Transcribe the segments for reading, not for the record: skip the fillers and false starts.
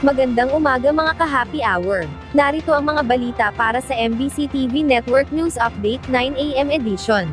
Magandang umaga mga ka-happy hour. Narito ang mga balita para sa MBC TV Network News Update 9 AM edition.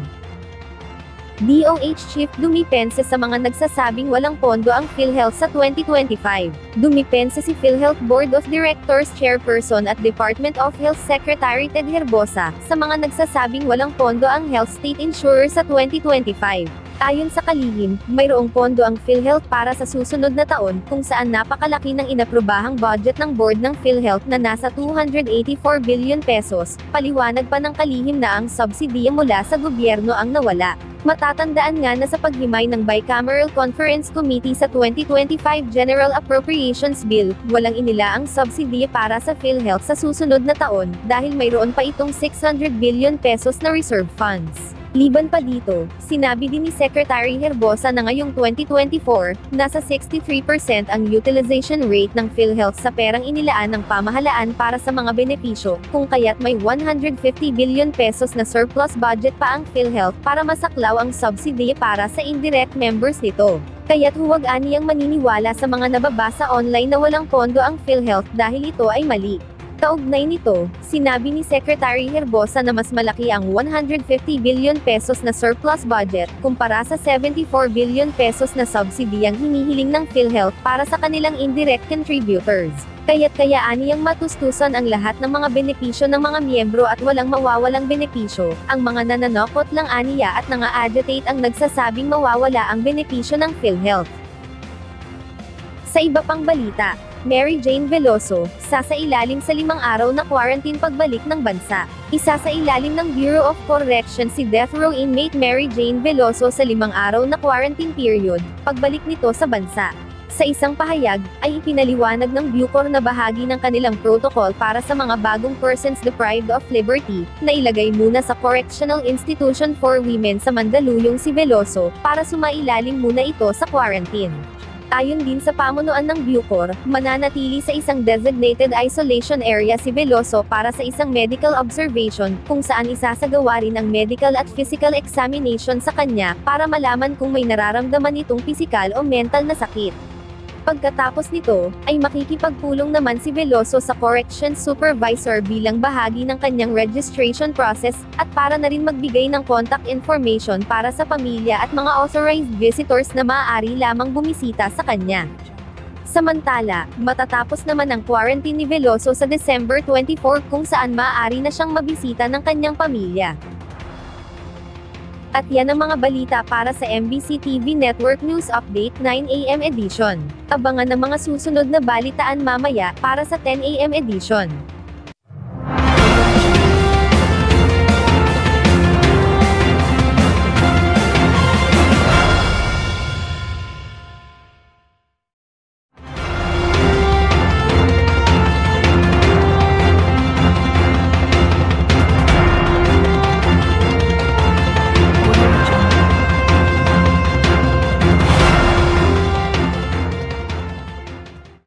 DOH Chief dumipensa sa mga nagsasabing walang pondo ang PhilHealth sa 2025. Dumipensa si PhilHealth Board of Directors Chairperson at Department of Health Secretary Ted Herbosa sa mga nagsasabing walang pondo ang health state insurer sa 2025. Ayon sa kalihim, mayroong pondo ang PhilHealth para sa susunod na taon, kung saan napakalaki ng inaprobahang budget ng board ng PhilHealth na nasa 284 billion pesos. Paliwanag pa ng kalihim na ang subsidiya mula sa gobyerno ang nawala. Matatandaan nga na sa paghimay ng Bicameral Conference Committee sa 2025 General Appropriations Bill, walang inilaang subsidiya para sa PhilHealth sa susunod na taon, dahil mayroon pa itong 600 billion pesos na reserve funds. Liban pa dito, sinabi din ni Secretary Herbosa na ngayong 2024, nasa 63% ang utilization rate ng PhilHealth sa perang inilaan ng pamahalaan para sa mga benepisyo, kung kaya't may 150 billion pesos na surplus budget pa ang PhilHealth para masaklaw ang subsidy para sa indirect members nito. Kaya't huwag aniyang maniniwala sa mga nababasa online na walang pondo ang PhilHealth dahil ito ay mali. Kaugnay nito, sinabi ni Secretary Herbosa na mas malaki ang 150 billion pesos na surplus budget, kumpara sa 74 billion pesos na subsidy ang hinihiling ng PhilHealth para sa kanilang indirect contributors. Kaya't aniyang matustusan ang lahat ng mga benepisyo ng mga miyembro at walang mawawalang benepisyo. Ang mga nananakot lang aniya at nanga-agitate ang nagsasabing mawawala ang benepisyo ng PhilHealth. Sa iba pang balita, Mary Jane Veloso, sasailalim sa 5 araw na quarantine pagbalik ng bansa. Isasailalim ng Bureau of Corrections si death row inmate Mary Jane Veloso sa 5 araw na quarantine period, pagbalik nito sa bansa. Sa isang pahayag, ay ipinaliwanag ng Bucor na bahagi ng kanilang protocol para sa mga bagong persons deprived of liberty, na ilagay muna sa Correctional Institution for Women sa Mandaluyong si Veloso, para sumailalim muna ito sa quarantine. Ayon din sa pamunuan ng Bucor, mananatili sa isang designated isolation area si Veloso para sa isang medical observation, kung saan isasagawa rin ang medical at physical examination sa kanya, para malaman kung may nararamdaman itong pisikal o mental na sakit. Pagkatapos nito, ay makikipagpulong naman si Veloso sa corrections supervisor bilang bahagi ng kanyang registration process, at para na rin magbigay ng contact information para sa pamilya at mga authorized visitors na maaari lamang bumisita sa kanya. Samantala, matatapos naman ang quarantine ni Veloso sa December 24 kung saan maaari na siyang mabisita ng kanyang pamilya. At yan ang mga balita para sa MBC TV Network News Update 9 AM edition. Abangan ang mga susunod na balitaan mamaya para sa 10 AM edition.